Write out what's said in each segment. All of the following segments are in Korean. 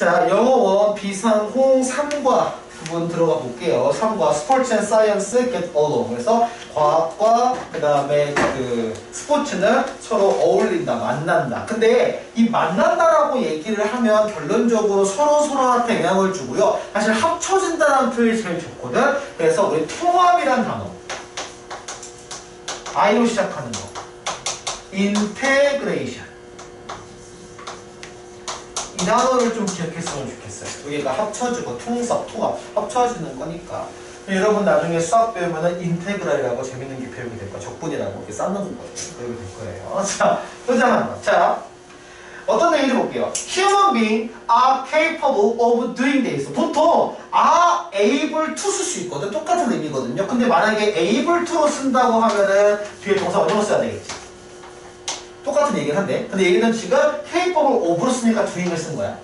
자, 영어원 비상홍 3과 부분 들어가 볼게요. 3과 스포츠 앤 사이언스 get along. 그래서 과학과 그 다음에 그 스포츠는 서로 어울린다, 만난다. 근데 이 만난다라고 얘기를 하면 결론적으로 서로한테 영향을 주고요. 사실 합쳐진다는 표현이 제일 좋거든. 그래서 우리 통합이란 단어. I로 시작하는 거. 인테그레이션. 이 단어를 좀 기억했으면 좋겠어요. 두 개가 합쳐지고 통합 합쳐지는 거니까. 여러분 나중에 수학 배우면은 인테그랄이라고 재밌는 게 배우게 될 거예요. 적분이라고 이렇게 쌓는 거 배우게 될 거예요. 자, 도전한다. 자, 어떤 얘기를 볼게요. Human beings are capable of doing this. 보통 are able to 쓸 수 있거든. 똑같은 의미거든요. 근데 만약에 able to로 쓴다고 하면은 뒤에 동사 어디로 써야 되겠지? 똑같은 얘기를 한대. 근데 얘기는 지금 capable of로 쓰니까 doing을 쓴 거야.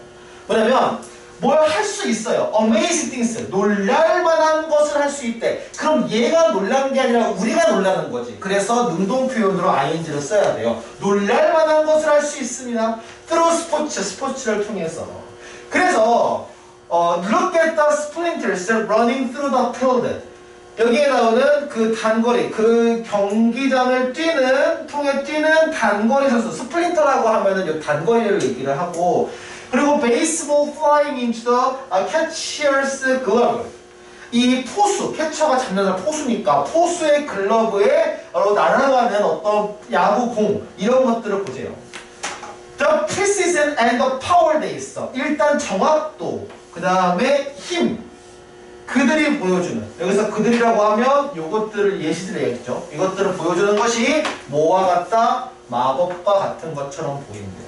뭐냐면 뭘 할 수 있어요. amazing things. 놀랄만한 것을 할 수 있대. 그럼 얘가 놀란 게 아니라 우리가 놀라는 거지. 그래서 능동 표현으로 ing를 써야 돼요. 놀랄만한 것을 할 수 있습니다. through 스포츠를 통해서. 그래서 look at the splinters running through the field. 여기에 나오는 그 단거리, 그 경기장을 통해 뛰는 단거리 선수, 스프린터라고 하면은 이 단거리를 얘기를 하고, 그리고 baseball flying into the catcher's glove. 이 포수, 캐쳐가 잡는 포수니까 포수의 글러브에 날아가는 어떤 야구공, 이런 것들을 보세요. The precision and the power 돼 있어. 일단 정확도, 그 다음에 힘. 그들이 보여주는, 여기서 그들이라고 하면 요것들을 예시들 얘기했죠. 이것들을 보여주는 것이 뭐와 같다? 마법과 같은 것처럼 보인대요.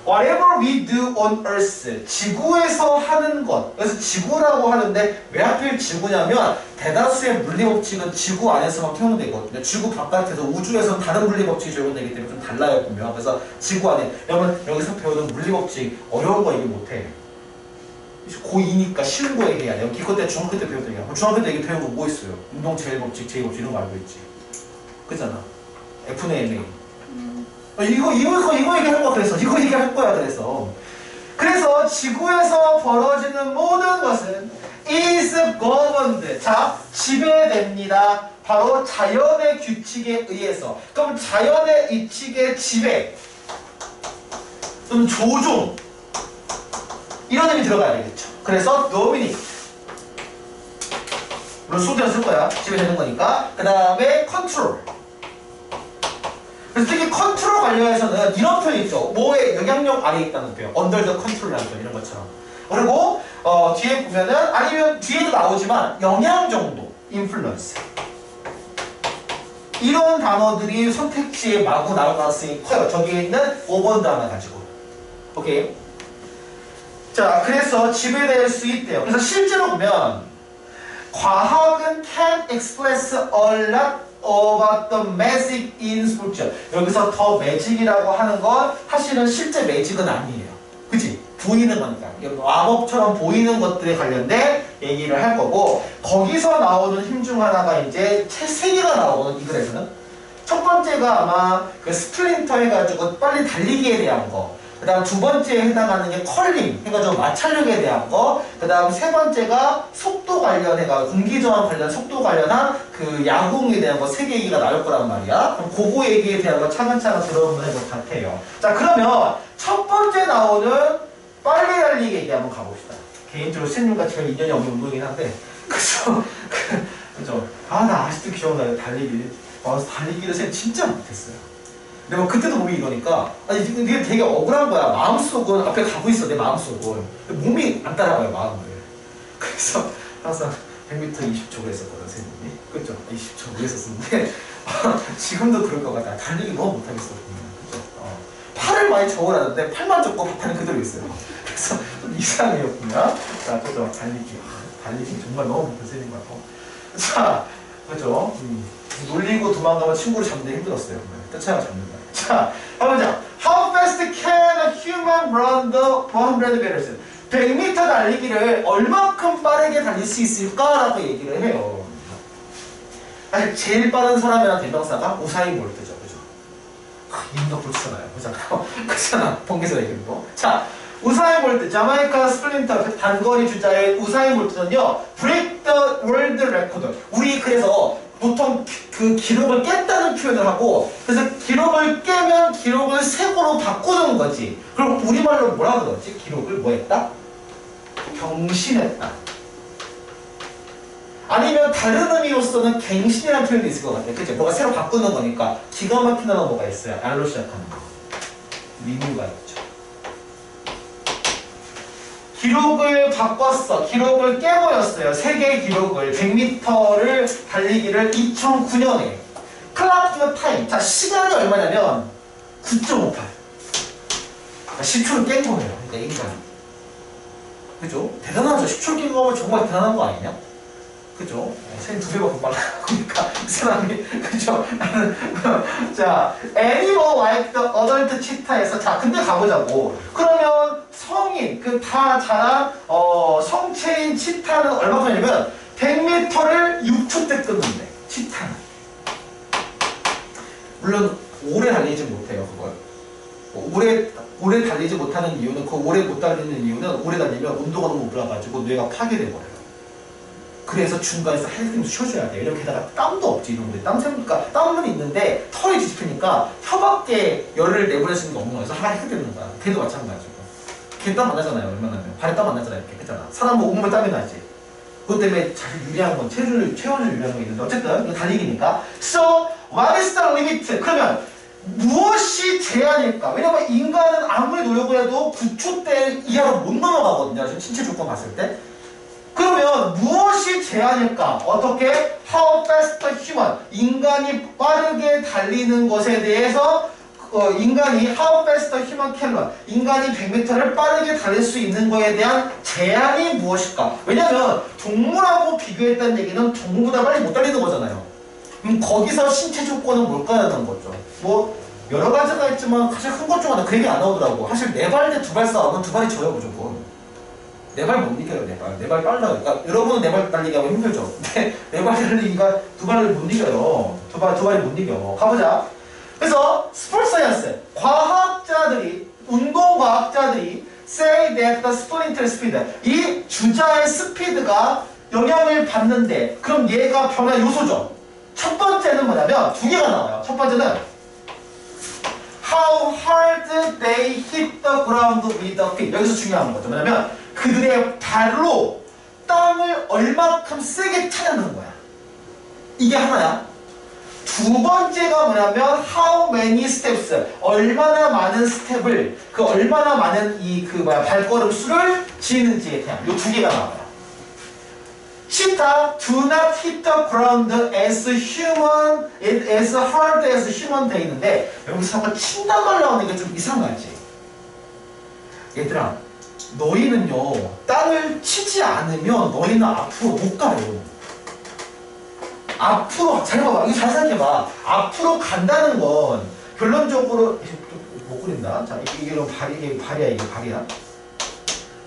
Whatever we do on earth, 지구에서 하는 것. 그래서 지구라고 하는데 왜 하필 지구냐면 대다수의 물리법칙은 지구 안에서만 통용되거든요. 지구 바깥에서 우주에서 다른 물리법칙이 적용되기 때문에 좀 달라요, 분명. 그래서 지구 안에. 여러분 여기서 배우는 물리법칙 어려운 거 얘기 못해. 고2니까 쉬운 거 얘기해야 돼요. 기껏 때 중학교 때 배웠던 얘기야. 중학교 때 얘기 배우고 뭐 있어요? 운동 제일법칙, 제일법칙 이런 거 알고 있지. 그잖아. F네, MA. 이거 얘기할 거야. 그래서 이거 얘기할 거야. 그래서 지구에서 벌어지는 모든 것은 is governed. 자, 지배됩니다. 바로 자연의 규칙에 의해서. 그럼 자연의 규칙의 지배, 좀 조종. 이런 의미 들어가야 되겠죠. 그래서 dominate. 물론 수동태로 쓸 거야. 지배되는 거니까. 그 다음에 control. 그래서 특히 컨트롤 관련해서는 이런 표현 있죠. 뭐의 영향력 아래에 있다는 표현. under the control이라는 표현. 이런 것처럼. 그리고 뒤에 보면은 아니면 뒤에도 나오지만 영향 정도. influence. 이런 단어들이 선택지에 마구 나올 가능성이 커요. 저기에 있는 5번 단어 가지고. 오케이. 자, 그래서 지배될 수 있대요. 그래서 실제로 보면 과학은 can express a lot about the magic in sculpture. 여기서 더 매직이라고 하는 건 사실은 실제 매직은 아니에요. 그치? 보이는 거니까. 마법처럼 보이는 것들에 관련된 얘기를 할 거고, 거기서 나오는 힘 중 하나가 이제 세 개가 나오거든, 이 글에서는. 첫 번째가 아마 그 스플린터 해가지고 빨리 달리기에 대한 거. 그 다음 두 번째에 해당하는 게 컬링 해가지고 마찰력에 대한 거. 그 다음 세 번째가 속도 관련해가 공기저항 관련 속도 관련한 그 야구공에 대한 거 세 개 얘기가 나올 거란 말이야. 그럼 그거 얘기에 대한 거 차근차근 들어보면 될 것 같아요. 자, 그러면 첫 번째 나오는 빨리 달리기 얘기 한번 가봅시다. 개인적으로 선생님과 제가 인연이 없는 운동이긴 한데, 그죠? 그죠? 아, 나 아직도 기억나요. 달리기. 달리기를 선생님 진짜 못했어요. 근데 뭐 그때도 몸이 이러니까 아니 이게 되게 억울한 거야. 마음속은 앞에 가고 있어. 내 마음속은 몸이 안 따라가요, 마음을. 그래서 항상 100m 20초 했었거든, 선생님이. 그죠? 20초 그랬었는데 지금도 그럴 것 같아. 달리기 너무 못하겠어. 그죠? 팔을 많이 접어놨는데 팔만 접고 발은 그대로 있어요. 그래서 좀 이상해요, 보면. 자, 그죠? 달리기 정말 너무 못한 선생님 같고. 자, 그죠? 놀리고 도망가면 친구를 잡는데 힘들었어요. 쫓아가 잡는다. 자, 한번 보자. How fast can a human run the 100 meters? 100m 달리기를 얼마큼 빠르게 달릴 수 있을까라고 얘기를 해요. 사실 제일 빠른 사람이랑 대명사가 우사인 볼트죠. 그죠? 인도 그렇잖아요. 그잖아요. 그잖아. 번개에서 얘기하는 거. 자, 우사인 볼트, 자마이카 스프린터 단거리 주자의 우사인 볼트는요, break the world record. 우리 그래서 보통 그 기록을 깼다는 표현을 하고, 그래서 기록을 깨면 기록을 색으로 바꾸는 거지. 그럼 우리말로 뭐라 그러지? 기록을 뭐 했다? 경신했다. 아니면 다른 의미로서는 갱신이라는 표현도 있을 것 같아. 그치? 뭐가 새로 바꾸는 거니까. 기가 막힌 단어가 뭐가 있어요? R로 시작하는 거. 리뉴가 있죠. 기록을 바꿨어. 기록을 깨버렸어요. 세계 기록을 100m를 달리기를 2009년에 클라우드 타임. 자, 시간이 얼마냐면 9.58. 10초를 깬 거예요. 그러니까 인간이. 그죠? 대단하죠. 10초를 깬 거면 정말 대단한 거 아니냐? 그죠? 쟤는 2배밖에 빨라. 그러니까 이 사람이 그죠? 자, animal like the adult cheetah에서 자, 근데 가보자고. 그러면 성인 그 다 자란 성체인 치타는 얼마큼이냐면 100m를 6초 때 끊는데 치타는. 물론 오래 달리지 못해요. 그걸. 오래 달리지 못하는 이유는 그 오래 못 달리는 이유는 오래 달리면 온도가 너무 올라가지고 뇌가 파괴돼 버려요. 그래서 중간에서 헬스를 쉬어줘야 돼요. 왜냐면 게다가 땀도 없지 이놈들. 그러니까 땀은 있는데 털이 뒤집히니까 혀밖에 열을 내보낼 수 있는 게 없는 거예요. 그래서 하나 해야 되는 거야. 걔도 마찬가지고. 걔 땀 안 나잖아요. 얼마나 나면. 발에 땀 안 나잖아요. 이렇게. 그잖아. 사람은 온몸에 땀이 나지. 그것 때문에 잘 유리한 건 체온을 유리한 거 있는데 어쨌든 이거 달리기니까. So what is the limit? 그러면 무엇이 제한일까? 왜냐면 인간은 아무리 노력을 해도 9초대 이하로 못 넘어가거든요. 지금 신체 조건 봤을 때. 그러면 무엇이 제한일까? 어떻게? How fast human? 인간이 빠르게 달리는 것에 대해서 인간이 How fast human can run? 인간이 100m를 빠르게 달릴 수 있는 거에 대한 제한이 무엇일까? 왜냐면 동물하고 비교했다는 얘기는 동물보다 빨리 못 달리는 거잖아요. 그럼 거기서 신체 조건은 뭘까라는 거죠. 뭐 여러 가지가 있지만 가장 큰 것 중 하나 그 얘기 안 나오더라고. 사실 4발 대 2발 싸우면 2발이 져요 무조건. 4발 못 이겨요. 4발 빨라. 그러니까 여러분은 4발 달리기 하면 힘들죠. 근데 4발 달리기가 2발을 못 이겨요. 2발이 못 이겨. 가보자. 그래서 스포츠 사이언스 과학자들이 운동과학자들이 say that the sprinter speed 이 주자의 스피드가 영향을 받는데 그럼 얘가 변화 요소죠. 첫 번째는 뭐냐면 2개가 나와요. 첫 번째는 how hard they hit the ground with the feet. 여기서 중요한 거죠. 뭐냐면 그들의 발로 땅을 얼마큼 세게 차냐는 거야. 이게 하나야. 두 번째가 뭐냐면 how many steps 얼마나 많은 스텝을 그 얼마나 많은 발걸음 수를 지는지에 대한 요 2개가 나와요. Cheetah do not hit the ground as hard as human 돼 있는데 여기서 한번 친단 말 나오는 게 좀 이상하지. 얘들아 너희는요 땅을 치지 않으면 너희는 앞으로 못 가요. 앞으로 잘 봐봐. 이거 잘 생각해봐. 앞으로 간다는 건 결론적으로 못 그린다. 자 이게 발이야. 이게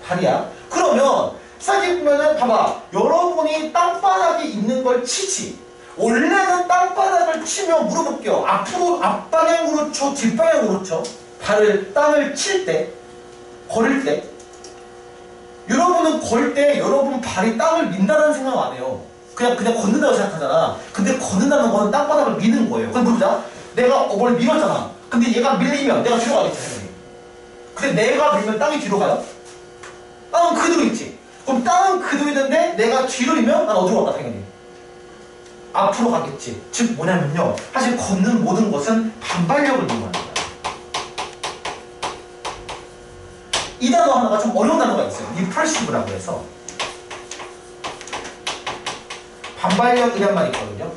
발이야. 그러면 사실 보면은 봐봐. 여러분이 땅바닥에 있는 걸 치지. 원래는 땅바닥을 치면 물어볼게요. 앞으로 앞방향으로 쳐, 뒷방향으로 쳐. 땅을 칠 때, 걸을 때. 여러분은 걸 때 여러분 발이 땅을 민다는 생각 안 해요. 그냥 걷는다고 생각하잖아. 근데 걷는다는 거는 땅바닥을 미는 거예요. 그럼 보자. 내가 뭘 밀었잖아. 근데 얘가 밀리면 내가 뒤로 가겠지, 당연히. 근데 내가 밀면 땅이 뒤로 가요? 땅은 그대로 있지. 그럼 땅은 그대로 있는데 내가 뒤로 밀면 난 어디로 갈까, 당연히. 앞으로 가겠지. 즉 뭐냐면요. 사실 걷는 모든 것은 반발력을 이용하는 거야. 이 단어 하나가 좀 어려운 단어가 있어요. repulsive라고 해서. 반발력이란 말이 있거든요.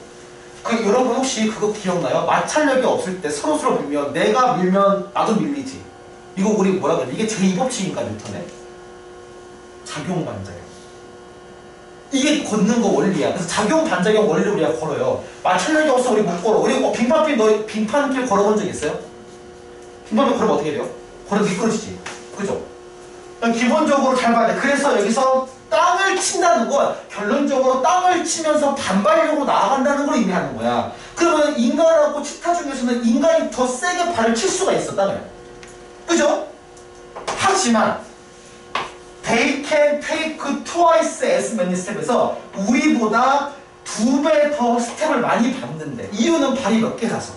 여러분 혹시 그거 기억나요? 마찰력이 없을 때 서로 밀면 내가 밀면 나도 밀리지. 이거 우리 뭐라 그래? 이게 제2법칙인가 뉴턴의? 작용 반작용. 이게 걷는 거 원리야. 그래서 작용 반작용 원리를 우리가 걸어요. 마찰력이 없어 우리 못 걸어. 우리 빙판길 걸어본 적 있어요? 빙판길 걸으면 어떻게 돼요? 걸어 미끄러지지. 그죠? 기본적으로 잘 봐야 돼. 그래서 여기서 땅을 친다는 건 결론적으로 땅을 치면서 반발력으로 나아간다는 걸 의미하는 거야. 그러면 인간하고 치타 중에서는 인간이 더 세게 발을 칠 수가 있어, 땅을. 그죠? 하지만 can take twice as many step에서 우리보다 2배 더 스텝을 많이 밟는데 이유는 발이 몇 개라서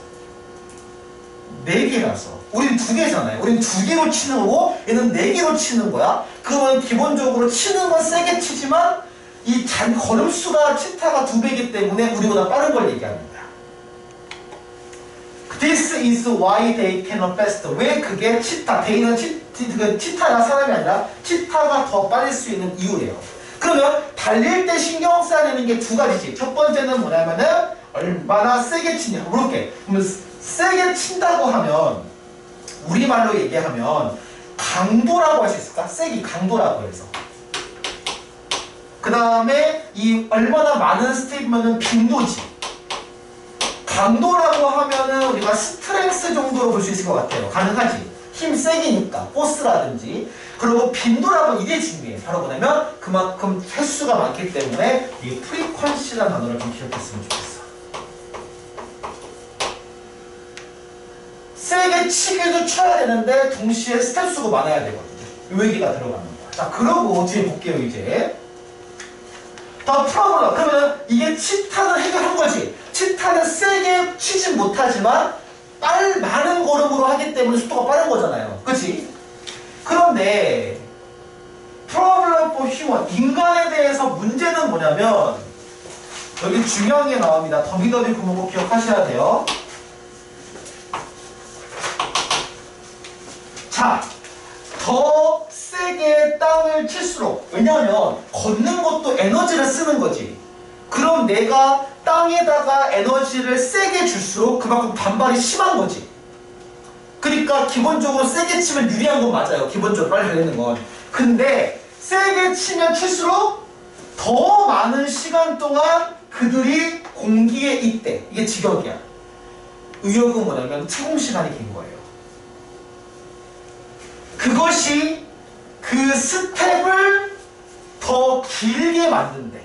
4개라서 우린 2개잖아요. 우린 2개로 치는 거고 얘는 4개로 치는 거야. 그러면 기본적으로 치는 건 세게 치지만 이 걸음수가 치타가 2배이기 때문에 우리보다 빠른 걸 얘기하는 거야. This is why they cannot faster. 왜 그게 치타, they는 치타가 사람이 아니라 치타가 더 빠를 수 있는 이유래요. 그러면 달릴 때 신경 써야 되는 게 2가지지. 첫 번째는 뭐냐면은 얼마나 세게 치냐. 이렇게. 세게 친다고 하면 우리말로 얘기하면 강도라고 할 수 있을까? 세기 강도라고 해서. 그 다음에 이 얼마나 많은 스텝이면은 빈도지. 강도라고 하면은 우리가 스트렝스 정도로 볼 수 있을 것 같아요. 가능하지. 힘 세기니까 포스라든지. 그리고 빈도라고 이게 중요해. 바로 뭐냐면 그만큼 횟수가 많기 때문에 이 프리퀀시라는 단어를 좀 기억했으면 좋겠어. 세게 치기도 쳐야 되는데 동시에 스텝 수가 많아야 되거든요. 요 얘기가 들어가는 거야. 자, 그러고 뒤에 볼게요 이제. 더 프로블럼. 그러면 이게 치타는 해결한 거지. 치타는 세게 치진 못하지만 많은 걸음으로 하기 때문에 속도가 빠른 거잖아요. 그치? 그런데 프로블럼 포 휴먼 인간에 대해서 문제는 뭐냐면 여기 중요한 게 나옵니다. 더비더비 구문 꼭 기억하셔야 돼요. 자, 더 세게 땅을 칠수록 왜냐하면 걷는 것도 에너지를 쓰는 거지. 그럼 내가 땅에다가 에너지를 세게 줄수록 그만큼 반발이 심한 거지. 그러니까 기본적으로 세게 치면 유리한 건 맞아요. 기본적으로 빨리 달리는 건. 근데 세게 치면 칠수록 더 많은 시간 동안 그들이 공기에 있대. 이게 직역이야. 의역은 뭐냐면 채공 시간이 긴 거예요. 그것이 그 스텝을 더 길게 만든대.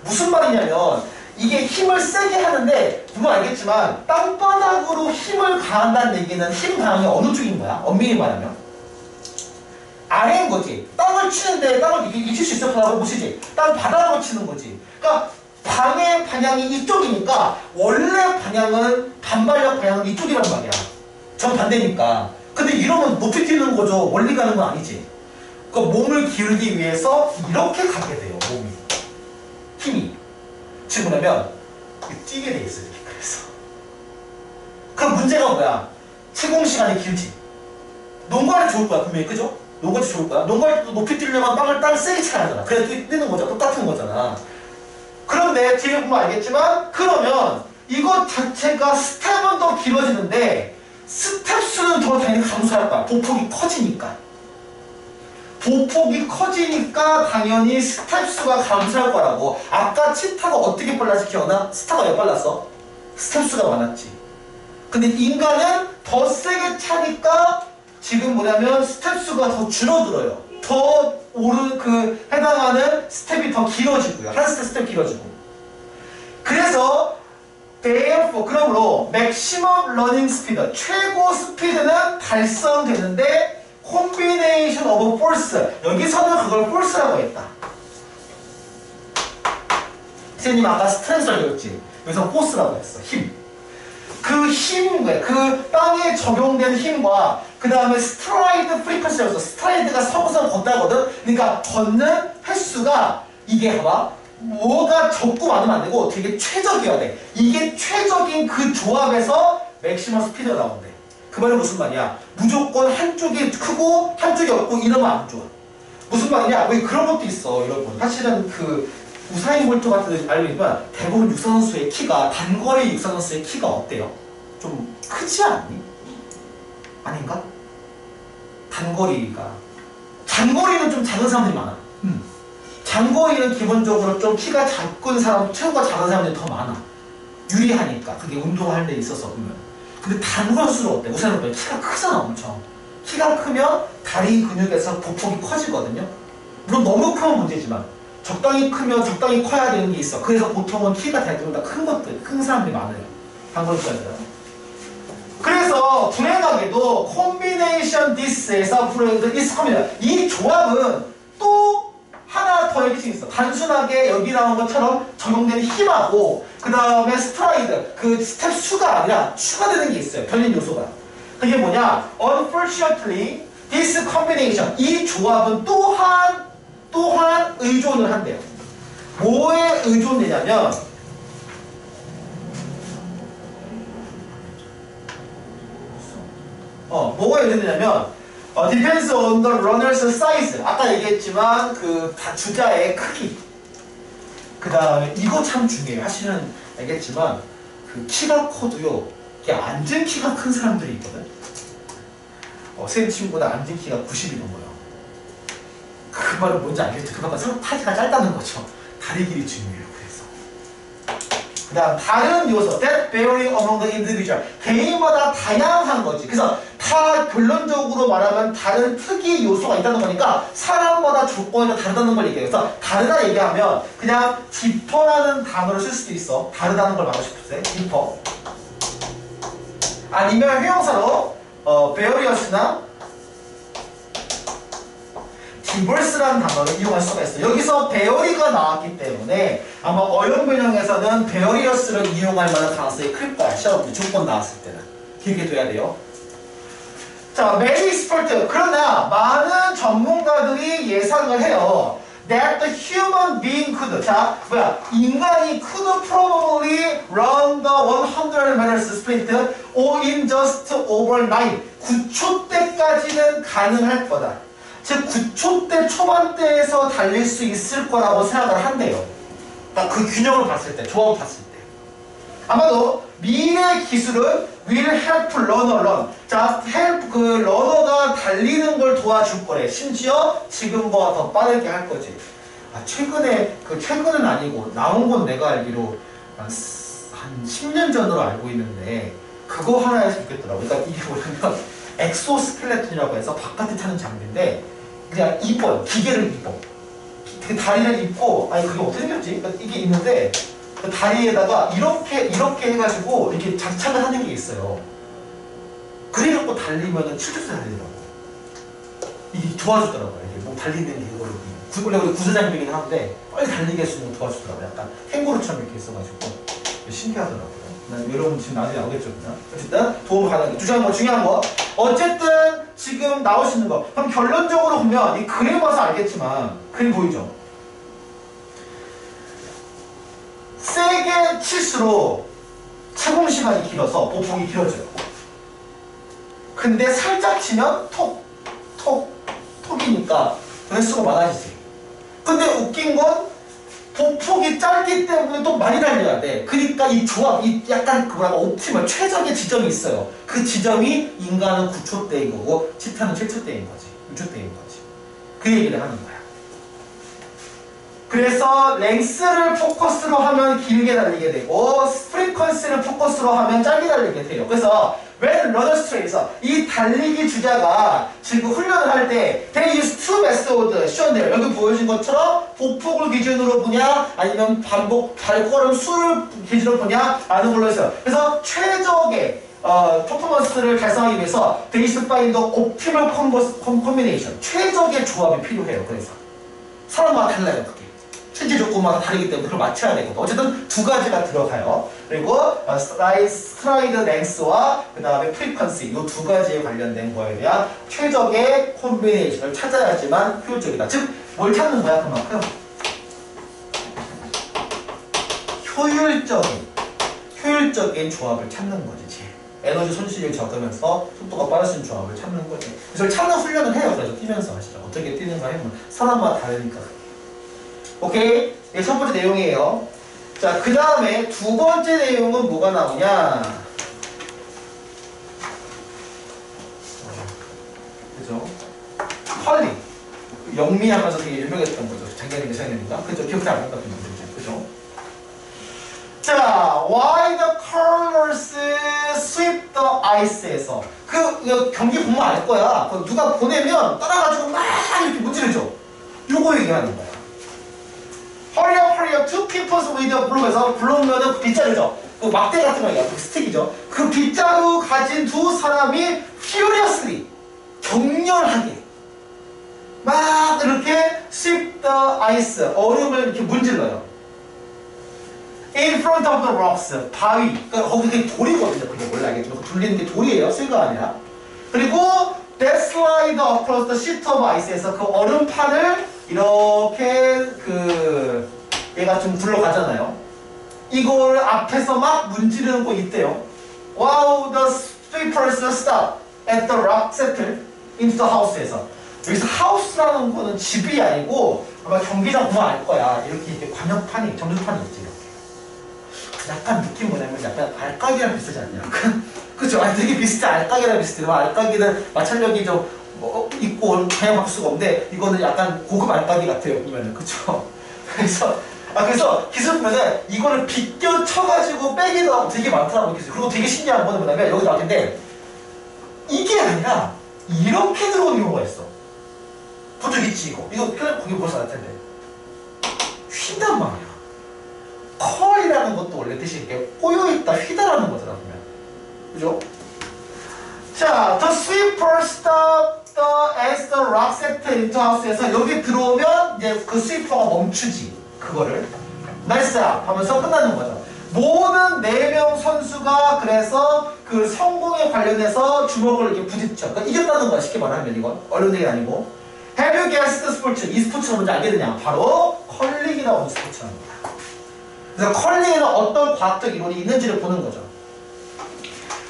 무슨 말이냐면 이게 힘을 세게 하는데 보면 알겠지만 땅바닥으로 힘을 가한다는 얘기는 힘 방향이 어느 쪽인 거야? 엄밀히 말하면 아래인 거지. 땅을 치는데 땅을 잊을 수 있을 거라고 못 치지. 땅 바닥으로 치는 거지. 그러니까 방의 방향이 이쪽이니까 원래 방향은 반발력 방향은 이쪽이란 말이야. 정반대니까. 근데 이러면 높이 뛰는 거죠. 멀리 가는 건 아니지. 그러니까 몸을 기울이기 위해서 이렇게 가게 돼요. 몸이. 힘이. 지금 뭐냐면 뛰게 돼 있어요. 그래서. 그럼 문제가 뭐야? 채공 시간이 길지. 농구할 때 좋을 거야. 분명히. 그죠? 농구할 때 좋을 거야. 농구할 때도 높이 뛰려면 땅을 세게 차야 하잖아. 그래야 뛰는 거죠. 똑같은 거잖아. 그런데 뒤에 보면 알겠지만 그러면 이것 자체가 스텝은 더 길어지는데 스텝 수는 더 당연히 감소할 거야. 보폭이 커지니까. 보폭이 커지니까 당연히 스텝 수가 감소할 거라고. 아까 치타가 어떻게 빨랐지 기억나? 스타가 왜 빨랐어? 스텝 수가 많았지. 근데 인간은 더 세게 차니까 지금 뭐냐면 스텝 수가 더 줄어들어요. 더 해당하는 스텝이 더 길어지고요. 한 스텝 길어지고. 그래서 therefore 그러므로 maximum running speed 최고 스피드는 달성되는데 combination of force 여기서는 그걸 force라고 했다. 선생님 아까 스트렝스를 배웠지. 여기서 force라고 했어. 힘. 그 힘, 그 땅에 적용된 힘과 그 다음에 스트라이드 프리퀀시라고 해서 스트라이드가 서서히 걷다거든. 그러니까 걷는 횟수가 이게 봐봐. 뭐가 적고 많으면 안 되고 되게 최적이어야 돼. 이게 최적인 그 조합에서 맥시멈 스피드가 나온대. 그 말은 무슨 말이야? 무조건 한쪽이 크고 한쪽이 없고 이러면 안 좋아. 무슨 말이냐? 왜 그런 것도 있어 여러분. 사실은 그 우사인 볼트 같은 데 알려주면 대부분 육상선수의 키가 단거리 육상선수의 키가 어때요? 좀 크지 않니? 아닌가? 장거리는 좀 작은 사람들이 많아. 장거리는 기본적으로 좀 키가 작은 사람, 체구가 작은 사람들이 더 많아. 유리하니까. 그게 운동할 때 있어서 보면. 근데 단거리는 어때? 우사인 볼트 키가 크잖아 엄청. 키가 크면 다리 근육에서 보폭이 커지거든요. 물론 너무 크면 문제지만 적당히 크면 적당히 커야 되는 게 있어. 그래서 보통은 키가 대부분 다 큰 사람들이 많아요. 단거리자들은. 그래서 불행하게도 콤비네이션 디스에서 불행도 있습니다. 이 조합은 또 단어가 이렇게 있어. 단순하게 여기 나온 것처럼 적용되는 힘하고 그 다음에 스트라이드, 그 스텝 수가 아니라 추가되는 게 있어요. 변인 요소가. 그게 뭐냐? Unfortunately, this combination, 이 조합은 또한 의존을 한대요. 뭐에 의존되냐면 뭐가 의존되냐면 depends on the runner's size. 아까 얘기했지만 그 주자의 크기. 그 다음에 이거 참 중요해요. 사실은 알겠지만 그 키가 커도요. 이게 앉은 키가 큰 사람들이 있거든. 쌤 친구보다 앉은 키가 90이 넘어요. 그 말은 뭔지 알겠죠? 그만큼 타지가 짧다는 거죠. 다리 길이 중요해요. 그래서 그 다음 다른 요소 that vary among the individual. 개인마다 다양한 거지. 그래서 다 결론적으로 말하면 다른 특이 요소가 있다는 거니까 사람마다 조건이 다 다르다는 걸 얘기해요. 그래서 다르다 얘기하면 그냥 differ라는 단어를 쓸 수도 있어. 다르다는 걸 말하고 싶었어요. differ. 아니면 회용사로 various나 diverse라는 단어를 이용할 수가 있어요. 여기서 vary가 나왔기 때문에 아마 어용 변형에서는 various를 이용할 만한 가능성이 클 거야. 시험 조건 나왔을 때는. 기억해 둬야 돼요. 자, many experts. 그러나 많은 전문가들이 예상을 해요. That the human being could. 자, 인간이 could probably run the 100 meters sprint or in just over 9. 9초 때까지는 가능할 거다. 즉 9초 때 초반대에서 달릴 수 있을 거라고 생각을 한대요. 그러니까 그 균형을 봤을 때, 조합을 봤을 때. 아마도 미래 기술은 will help runner run. 자, help 그 러너가 달리는 걸 도와줄 거래. 심지어 지금보다 더 빠르게 할 거지. 최근은 아니고 나온 건 내가 알기로 한 10년 전으로 알고 있는데 그거 하나에서 있겠더라고. 그러니까 이게 뭐냐면 엑소스켈레톤이라고 해서 바깥에 타는 장비인데 그냥 입어요. 기계를 입어. 그 다리를 입고 그게 어떻게 생겼지? 그러니까 이게 있는데 그 다리에다가 이렇게 해가지고 이렇게 장착을 하는 게 있어요. 그래갖고 달리면은 7초째 달리더라고. 이게 도와주더라고요. 이게 뭐 달리는 게 이걸로. 원래 우리 구조장비긴 한데 빨리 달리게 해주는 거 도와주더라고요. 약간 캥거루처럼 이렇게 있어가지고 신기하더라고요. 여러분 지금 나중에 나오겠죠, 그냥. 어쨌든 도움 가능해. 중요한 거. 어쨌든 지금 나올 수 있는 거. 그럼 결론적으로 보면 이 그림 봐서 알겠지만 그림 보이죠? 세게 칠수록 착용 시간이 길어서 보폭이 길어져요. 근데 살짝 치면 톡이니까 횟수가 많아지지. 근데 웃긴 건 보폭이 짧기 때문에 또 많이 달려야 돼. 그러니까 이 조합, 이 약간 옵티멀, 최적의 지점이 있어요. 그 지점이 인간은 9초대인 거고 치타는 7초대인 거지. 6초대인 거지. 그 얘기를 하는 거야. 그래서 랭스를 포커스로 하면 길게 달리게 되고 프리퀀시를 포커스로 하면 짧게 달리게 돼요. 그래서 when runners train에서 이 달리기 주자가 지금 훈련을 할 때 they use two methods shown there. 여기 보여진 것처럼 보폭을 기준으로 보냐 아니면 반복 발걸음 수를 기준으로 보냐 라는 걸로 했어요. 그래서 최적의 퍼포먼스를 달성하기 위해서 they should find the optimal combination. 최적의 조합이 필요해요. 그래서 사람마다 달라요. 그게. 천지 조건마다 다르기 때문에 그걸 맞춰야 되거든. 어쨌든 두 가지가 들어가요. 그리고 스트라이드 랭스와 그 다음에 프리퀀시 이 두 가지에 관련된 거에 대한 최적의 콤비네이션을 찾아야지만 효율적이다. 즉 뭘 찾는 거야 그만큼? 효율적인 조합을 찾는 거지. 에너지 손실을 적으면서 속도가 빠르신 조합을 찾는 거지. 그래서 찾는 훈련을 해요. 그래서 뛰면서 하시죠. 어떻게 뛰는가 해보면 사람마다 다르니까. 오케이? 이게 첫 번째 내용이에요. 자, 그 다음에 두 번째 내용은 뭐가 나오냐? 그죠? 헐리. 영미하면서 되게 유명했던 거죠. 작년인가 작년인가? 그죠? 기억이 안 난다. 그죠? 자, why the colors sweep the ice에서 그 경기 보면 알 거야. 누가 보내면 따라가지고 막 이렇게 문지르죠. 요거 얘기하는 거야. Hurry up, two people with a bloom에서 블룸면은 빗자루죠. 그 막대 같은 거예요. 그 스틱이죠. 그 빗자루 가진 두 사람이 furiously 격렬하게 막 이렇게 sweep the ice. 얼음을 이렇게 문질러요. In front of the rocks. 바위. 그러니까 거기 그게 돌이거든요. 그게 원래 알겠지만 돌리는 게 돌이에요. 쇠가 아니라. 그리고 that slide across the sheet of ice에서 그 얼음판을 이렇게 얘가 좀 굴러가잖아요. 이걸 앞에서 막 문지르는 거 있대요. Wow, the sweepers stop at the rock settle into the house에서. 여기서 house라는 거는 집이 아니고 아마 경기장 보면 알 거야. 이렇게 관역판이, 점수판이 있지. 이렇게. 약간 느낌 뭐냐면 약간 알까기랑 비슷하지 않냐? 그죠? 아니 되게 비슷해. 알까기랑 비슷해. 알까기는 마찰력이 좀 있고 그냥 막 수가 없는데 이거는 약간 고급 알까기 같아요. 보면은 그죠? 그래서 기술 보면은 이거를 비껴 쳐가지고 빼기도 하고 되게 많더라고 기술. 그리고 되게 신기한 거는 뭐냐면 여기 나올 텐데 이게 아니라 이렇게 들어오는 경우가 있어. 본 적 있지 이거? 이거 거기 벌써 알 텐데 휜단 말이야. 컬이라는 것도 원래 뜻이 이렇게 꼬여있다, 휘다라는 거잖아 보면. 그죠? 자, the sweeper stopped as the rock settled into house에서 여기 들어오면 이제 그 스위퍼가 멈추지. 그거를 나이스 하면서 끝나는 거죠. 모든 4명 선수가 그래서 그 성공에 관련해서 주먹을 이렇게 부딪혀. 그러니까 이겼다는 거야 쉽게 말하면 이건 어려운 얘기 아니고. Have you guessed the sport? 이 스포츠가 뭔지 알게 되냐? 바로 컬링이라고 하는 스포츠라는 거야. 그래서 컬링에는 어떤 과학적 이론이 있는지를 보는 거죠.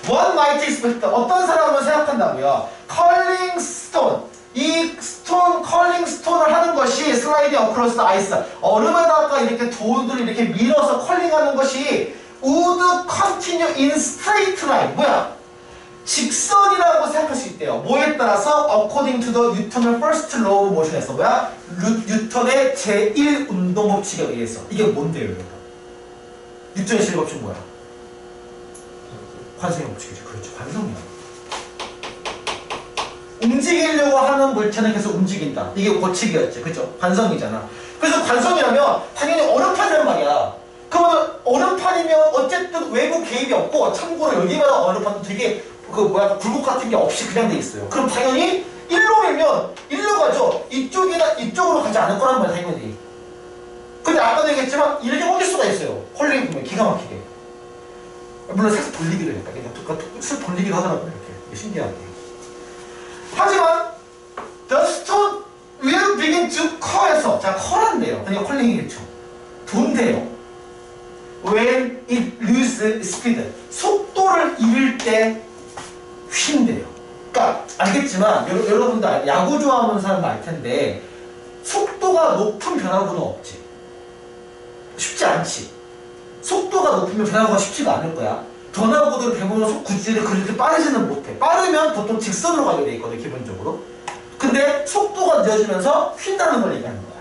One might expect 어떤 사람은 생각한다고요. 컬링 스톤 이 스톤 컬링 스톤을 하는 것이 슬라이딩 어크로스 아이스 얼음에다가 이렇게 돌을 이렇게 밀어서 컬링하는 것이 would continue in straight line 뭐야? 직선이라고 생각할 수 있대요. 뭐에 따라서 according to the Newton's first law of motion에서 뭐야? 뉴턴의 제1 운동법칙에 의해서 이게 뭔데요? 여러분? 뉴턴의 제1 법칙 뭐야? 관성의 법칙이죠. 그렇죠. 관성이야. 움직이려고 하는 물체는 계속 움직인다. 이게 법칙이었지. 그죠? 관성이잖아. 그래서 관성이라면 당연히 얼음판이란 말이야. 그러면 얼음판이면 어쨌든 외부 개입이 없고 참고로 여기마다 얼음판은 되게 굴곡 같은 게 없이 그냥 돼 있어요. 그럼 당연히 일로 밀면 일로 가죠. 이쪽이나 이쪽으로 가지 않을 거란 말이야. 당연히. 근데 아까도 얘기했지만 이렇게 옮길 수가 있어요. 컬링 보면 기가 막히게. 물론 살짝 돌리기도 해요. 슥 돌리기도 하더라고요. 이렇게 신기하게. 하지만 the stone will begin to cur에서 자 컬한대요. 그러니까 컬링이겠죠. 돈대요. When it loses speed 속도를 잃을 때 휜대요. 그러니까 알겠지만 여러분들 야구 좋아하는 사람도 알 텐데 속도가 높은 변화구는 없지. 쉽지 않지. 속도가 높으면 변화구가 쉽지가 않을 거야. 변화구들은 대부분 구질이 그렇게 빠르지는 못해. 빠르면 보통 직선으로 가게 돼 있거든 기본적으로. 근데 속도가 늦어지면서 휜다는 걸 얘기하는 거야.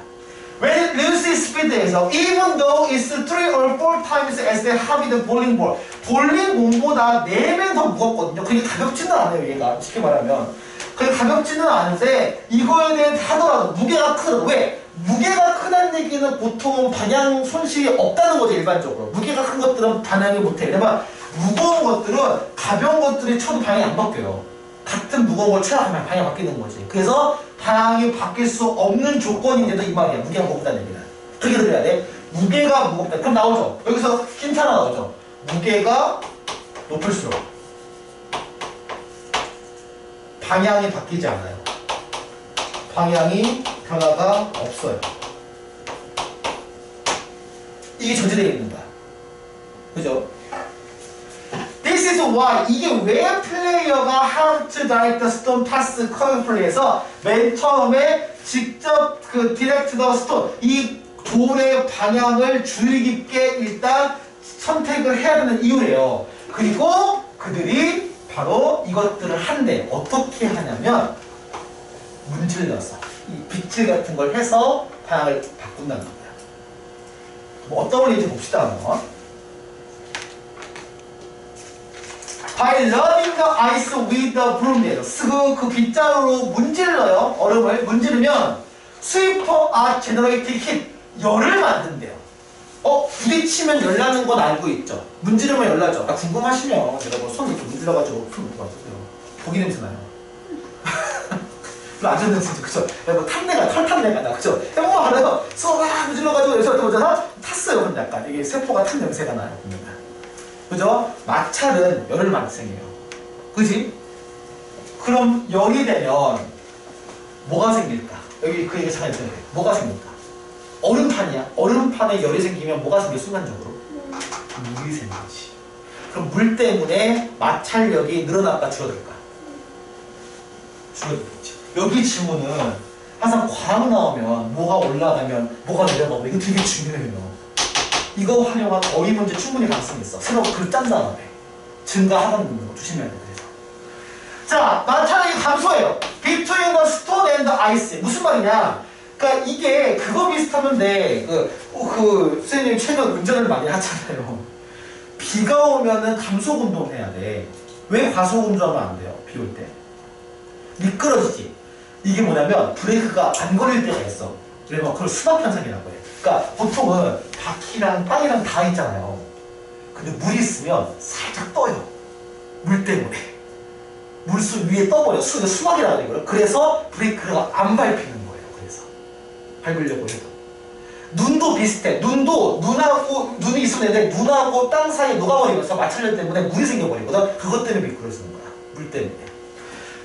When it loses speed에서 even though it's 3 or 4 times as heavy the bowling ball 볼링공보다 4배 더 무겁거든요. 그게 가볍지는 않아요 얘가 쉽게 말하면. 그게 가볍지는 않은데 이거에 대해 하더라도 무게가 크다. 왜? 무게가 크다는 얘기는 보통은 방향 손실이 없다는 거죠 일반적으로. 무게가 큰 것들은 반항이 못해. 왜냐면 무거운 것들은 가벼운 것들이 쳐도 방향이 안 바뀌어요. 같은 무거운 걸 쳐야 하면 방향이 바뀌는 거지. 그래서 방향이 바뀔 수 없는 조건인데도 이 말이야. 무게가 무겁다는 얘기는. 그렇게 들어야 돼. 무게가 무겁다. 그럼 나오죠. 여기서 힌트 하나 나오죠. 무게가 높을수록 방향이 바뀌지 않아요. 방향이 변화가 없어요. 이게 전제되어 있는 거야. 그죠? This is why 이게 왜 플레이어가 have to direct the stone pass curve 플레이에서 맨 처음에 직접 그 direct the stone 이 돌의 방향을 주의 깊게 일단 선택을 해야 되는 이유래요. 그리고 그들이 바로 이것들을 한대. 어떻게 하냐면 문질러서 이 빗질 같은 걸 해서 방향을 바꾼다는 거야. 뭐 어떤 걸 이제 봅시다. By rubbing the ice with the broom 그 빗자루로 문질러요. 얼음을 문지르면 sweeper are generating heat 열을 만든대요. 부딪히면 열나는 건 알고 있죠. 문지르면 열나죠. 궁금하시면 여러분 손 이렇게 문질러가지고 풀 묻어봐주세요. 고기 냄새 나요. 별로 안 좋은 냄새죠. 그죠? 뭐 탄내가, 털탄내가 나. 그죠? 해보면 알아요. 쏘아 무질러가지고 여기서 보잖아? 탔어요. 근데 약간. 이게 세포가 탄 냄새가 나요. 보면. 그죠? 마찰은 열을 발생해요. 그지? 그럼 열이 되면 뭐가 생길까? 여기 그 얘기 잘 해야 돼. 뭐가 생길까? 얼음판이야. 얼음판에 열이 생기면 뭐가 생겨? 순간적으로? 물이 생기지. 그럼 물 때문에 마찰력이 늘어날까 줄어들까? 줄어들겠지. 여기 질문은 항상 과학 나오면 뭐가 올라가면 뭐가 내려가고 이거 되게 중요해요. 이거 활용한 어휘 문제 충분히 가능성이 있어. 새로 글 짠 다음에 증가하는 거 조심해야 돼. 그래서 자, 마찰력이 감소해요. Between the stone and the ice. 무슨 말이냐? 그러니까 이게 그거 비슷하면 돼. 선생님 최근 운전을 많이 하잖아요. 비가 오면은 감속 운동 해야 돼. 왜 과속 운전하면 안 돼요? 비 올 때. 미끄러지지. 이게 뭐냐면 브레이크가 안 걸릴 때가 있어. 그래서 그걸 수박 현상이라고 해. 그러니까 보통은 바퀴랑 땅이랑 다 있잖아요. 근데 물이 있으면 살짝 떠요. 물 때문에. 물수 위에 떠버려. 수박이라고 해요. 그래서 브레이크가 안 밟히는 거예요. 그래서 밟으려고 해도. 눈도 비슷해. 눈도 눈이 있으면 되는데 눈하고 땅 사이에 녹아버리면서 마찰력 때문에 물이 생겨버리거든. 그것 때문에 미끄러지는 거야. 물 때문에.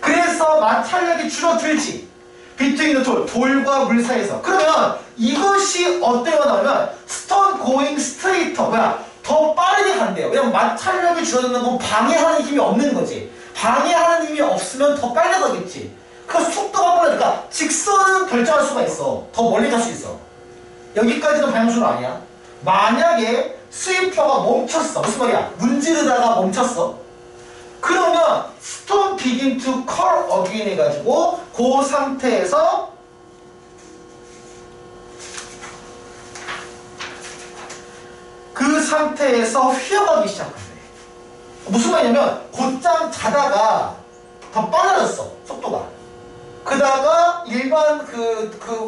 그래서 마찰력이 줄어들지. 비트윈 돌과 물 사이에서. 그러면 이것이 어때요? 나오면 스톤 고잉 스트레이터. 뭐야? 더 빠르게 간대요. 왜냐면 마찰력이 줄어드는 건 방해하는 힘이 없는 거지. 방해하는 힘이 없으면 더 빨리 가겠지. 그러니까 속도가 빠르니까 직선은 결정할 수가 있어. 더 멀리 갈 수 있어. 여기까지는 방향수는 아니야. 만약에 스위퍼가 멈췄어. 무슨 말이야? 문지르다가 멈췄어. 그러면 stone begin to curl again 해가지고 그 상태에서 휘어가기 시작한대. 무슨 말이냐면 곧장 자다가 더 빨라졌어. 속도가. 그다가 일반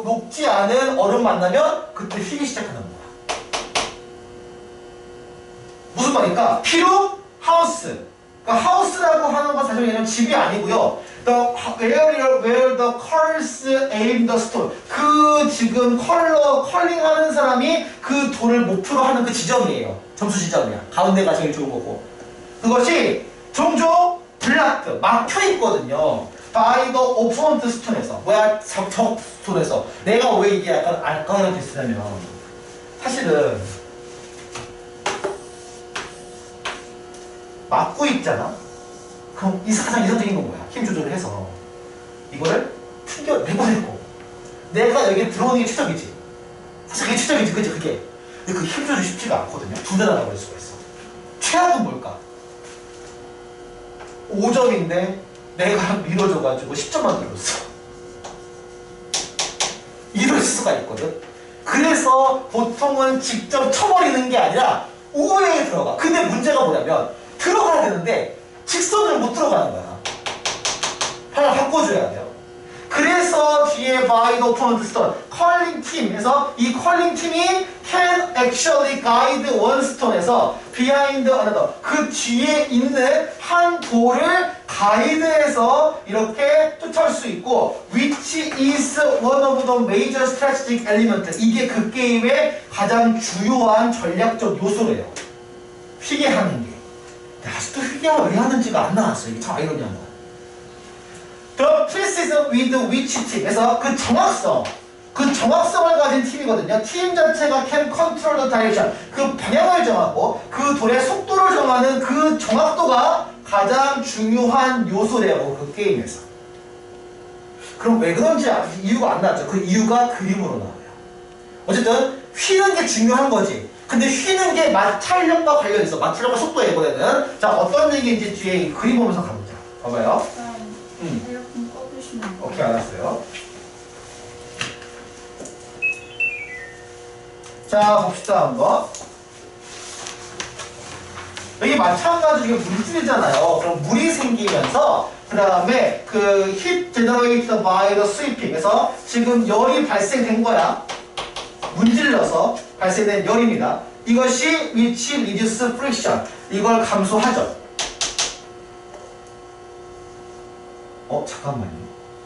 녹지 않은 얼음 만나면 그때 휘기 시작하는 거야. 무슨 말일까? 피로 하우스. 그러니까 하우스라고 하는 건 사실 얘는 집이 아니고요. where the curls aim the stone. 그 지금 컬링 하는 사람이 그 돌을 목표로 하는 그 지점이에요. 점수 지점이야. 가운데가 제일 좋은 거고. 그것이 종종 블락트, 막혀 있거든요. by the opponent stone에서. 뭐야? 적 스톤에서. 내가 왜 이게 약간 알까는 됐으냐면 사실은 막고 있잖아? 그럼 가장 이상적인 건 뭐야? 힘 조절을 해서 이거를 내보내고 내가 여기에 들어오는 게 최적이지. 사실 그게 최적이지. 그치? 그게. 근데 그 힘 조절이 쉽지가 않거든요. 두 대 나가버릴 수가 있어. 최악은 뭘까? 5점인데 내가 밀어줘가지고 10점 만들었어. 이럴 수가 있거든. 그래서 보통은 직접 쳐버리는 게 아니라 우회에 들어가. 근데 문제가 뭐냐면 들어가야 되는데 직선을 못 들어가는 거야. 하나 바꿔줘야 돼요. 그래서 뒤에 by the opponent stone 컬링 팀에서 이 컬링 팀이 can actually guide one stone에서 behind another 그 뒤에 있는 한 돌을 가이드해서 이렇게 쫓아올 수 있고 which is one of the major strategic element 이게 그 게임의 가장 주요한 전략적 요소래요. 휘게 하는 게. 아직도 휘게가 왜 하는지가 안 나왔어. 이게 참 아이러니한 거야. The precision with which 팀에서 그 정확성을 가진 팀이거든요. 팀 자체가 can control the direction 그 방향을 정하고 그 돌의 속도를 정하는 그 정확도가 가장 중요한 요소래요. 그 게임에서. 그럼 왜 그런지 이유가 안 나왔죠. 그 이유가 그림으로 나와요. 어쨌든 휘는 게 중요한 거지. 근데 휘는 게 마찰력과 관련있어. 마찰력과 속도에 이번에는. 자, 어떤 얘기인지 뒤에 그림 보면서 가보자. 봐봐요. 에어컨 꺼주시면 오케이, 알았어요. 자, 봅시다, 한번. 여기 마찬가지로 이게 물질이잖아요. 그럼 물이 생기면서, 그 다음에 그 heat generated by the sweeping에서 지금 열이 발생된 거야. 문질러서 발생된 열입니다. 이것이 which reduce friction. 이걸 감소하죠. 잠깐만요.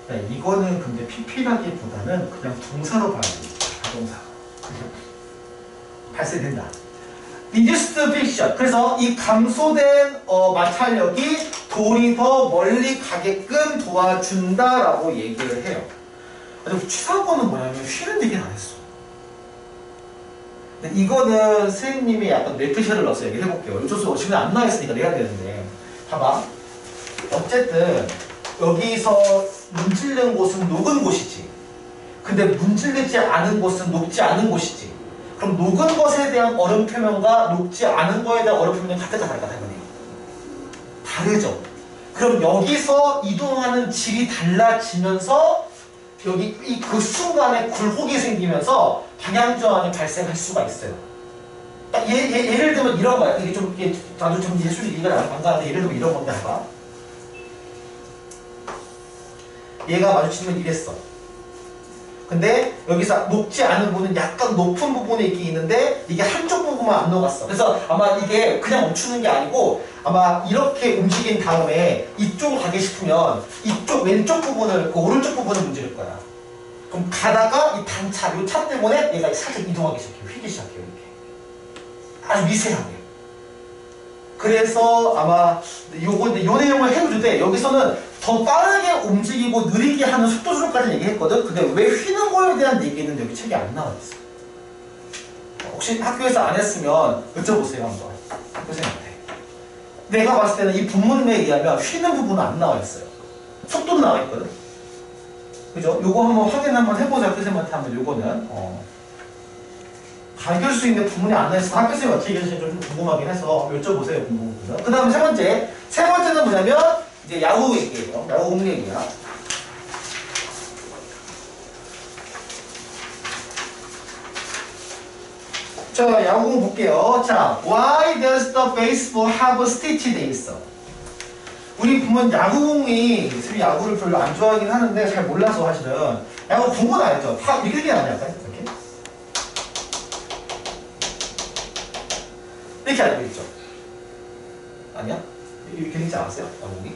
네, 이거는 근데 PP라기보다는 그냥 동사로 봐야 됩니다. 동사. 발생된다. Reduced friction. 그래서 이 감소된 마찰력이 돌이 더 멀리 가게끔 도와준다라고 얘기를 해요. 근데 취사한 거는 뭐냐면 휘는 얘기는 안 했어. 근데 이거는 선생님이 약간 뇌피셜을 넣어서 얘기를 해볼게요. 어쩔 수 없이 지금 안 나와있으니까 내야 되는데. 봐봐. 어쨌든 여기서 문질른 곳은 녹은 곳이지. 근데 문질리지 않은 곳은 녹지 않은 곳이지. 그럼 녹은 것에 대한 얼음 표면과 녹지 않은 거에 대한 얼음 표면이 같을까 다를까 당연히 다르죠. 그럼 여기서 이동하는 질이 달라지면서 여기 그 순간에 굴곡이 생기면서 방향 저항이 발생할 수가 있어요. 딱 예를 들면 이런 거야. 이게 좀 나도 좀 예술이 이해가 안 가는데 예를 들면 이런 건데 봐봐. 얘가 마주치면 이랬어. 근데 여기서 녹지 않은 부분은 약간 높은 부분에 있긴 있는데 이게 한쪽 부분만 안 녹았어. 그래서 아마 이게 그냥 멈추는 게 아니고 아마 이렇게 움직인 다음에 이쪽으로 가게 싶으면 이쪽 왼쪽 부분을 그 오른쪽 부분을 문지를 거야. 그럼 가다가 이 단차, 이 차 때문에 얘가 살짝 이동하기 시작해요. 휘기 시작해요. 이렇게 아주 미세하게. 그래서 아마 요 내용을 해도 돼. 여기서는 더 빠르게 움직이고 느리게 하는 속도 조절까지 얘기했거든. 근데 왜 휘는 거에 대한 얘기는 여기 책에 안 나와 있어. 혹시 학교에서 안 했으면 여쭤보세요 한번. 학교생한테. 내가 봤을 때는 이 본문에 의하면 휘는 부분은 안 나와 있어요. 속도는 나와 있거든. 그죠? 요거 한번 확인 한번 해보자. 학교생한테 하면 요거는 가르칠 수 있는 부분이 안 나와 있어. 학교생이 어떻게 계시는지 좀 궁금하긴 해서 여쭤보세요. 그 다음 세 번째는 뭐냐면 이제 야구 얘기예요. 야구 공 얘기야. 자, 야구공 볼게요. 자, why does the baseball have a stitch 돼 있어? 우리 보면 야구공이 지금 야구를 별로 안 좋아하긴 하는데 잘 몰라서 사실은 야구 공은 알죠? 다 이렇게 되게 안 해요. 약간 이렇게 이렇게 알고 있죠? 아니야? 이렇게 되지 않았어요? 야구공이?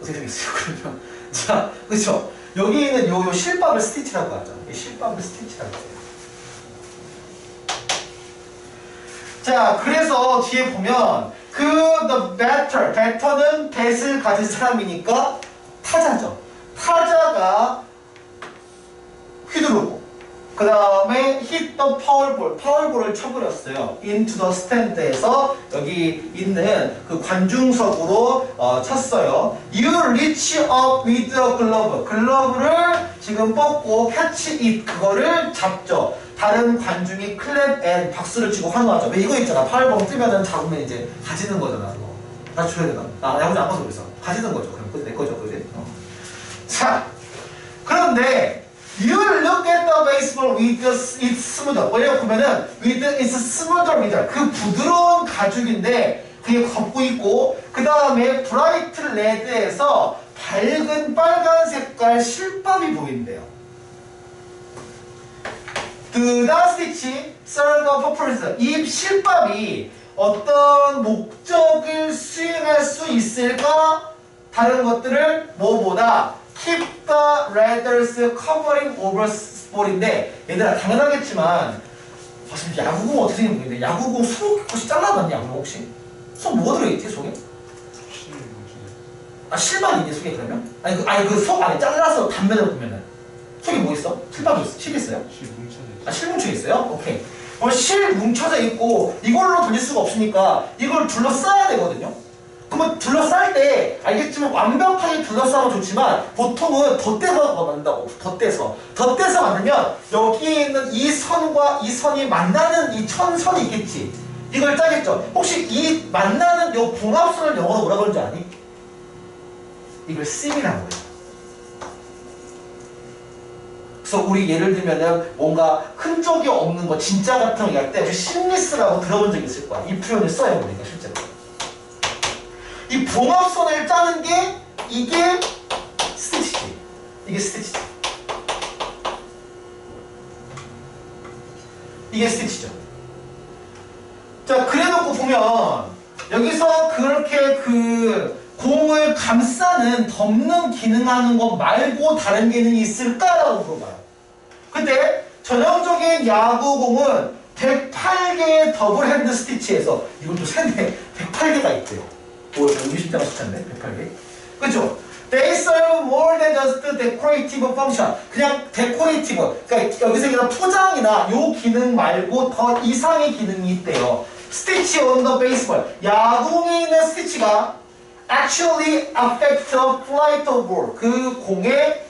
어떻게 되겠어요? 그러면 자, 그렇죠? 여기 있는 요 실밥을 스티치라고 하죠. 이 실밥을 스티치라고 해요. 자, 그래서 뒤에 보면 the batter는 배트를 가진 사람이니까 타자죠. 타자가 휘두르고 그 다음에 hit the 파울볼을 쳐버렸어요. into the stand에서 여기 있는 그 관중석으로 쳤어요. You reach up with the glove. 글러브를 지금 뻗고 catch it. 그거를 잡죠. 다른 관중이 클랩 앤 박수를 치고 환호하죠. 왜 이거 있잖아. 파울볼 뜨면은 잡으면 이제 가지는 거잖아. 그거. 다 줘야 되나? 야구장 안 봐서 그래서 가지는 거죠. 그럼 그게 내 거죠. 그지? 자, 그런데 You look at the baseball with its smoother. 원래 보면은 with its smoother middle. 그 부드러운 가죽인데 그게 걷고 있고 그 다음에 bright red에서 밝은 빨간 색깔 실밥이 보인대요. The stitch serve a purpose. 이 실밥이 어떤 목적을 수행할 수 있을까? 다른 것들을 뭐보다 keep the letters covering over spor인데 얘들아 당연하겠지만 지금 야구공 어떻게 생겼는데 야구공 속 혹시 잘라놨냐 혹시? 속 뭐가 들어있지 속에? 실만 있니 속에 그러면? 아니 그 속 안에 잘라서 단면을 보면은 속에 뭐 있어? 실밥이 있어? 실 있어요? 실 뭉쳐져 있어. 실 뭉쳐 있어요? 오케이. 그럼 실 뭉쳐져 있고 이걸로 돌릴 수가 없으니까 이걸 둘러싸야 되거든요. 그러면 둘러쌀 때 알겠지만 완벽하게 둘러싸면 좋지만 보통은 덧대서 만든다고. 덧대서 만들면 여기에 있는 이 선과 이 선이 만나는 이 천선이 있겠지. 이걸 짜겠죠. 혹시 이 만나는 이 봉합선을 영어로 뭐라 그러는지 아니? 이걸 sim이라고 해요. 그래서 우리 예를 들면은 뭔가 흔적이 없는 거 진짜 같은 거 얘기할 때 심리스라고 들어본 적 있을 거야. 이 표현을 써요 우리가 실제로. 이 봉합선을 짜는 게 이게 스티치지. 이게 스티치죠. 이게 스티치죠. 자, 그래놓고 보면 여기서 그렇게 그 공을 감싸는, 덮는 기능하는 것 말고 다른 기능이 있을까라고 물어봐요. 근데 전형적인 야구공은 108개의 더블 핸드 스티치에서, 이건 또 세네, 108개가 있대요. 뭐, 의심자가 숫자인데, 108개. 그죠? They serve more than just decorative function. 그냥 decorative, 그러니까 여기서 그냥 포장이나 요 기능 말고 더 이상의 기능이 있대요. Stitch on the baseball. 야구공에 있는 스티치가 actually affect the flight of ball. 그 공의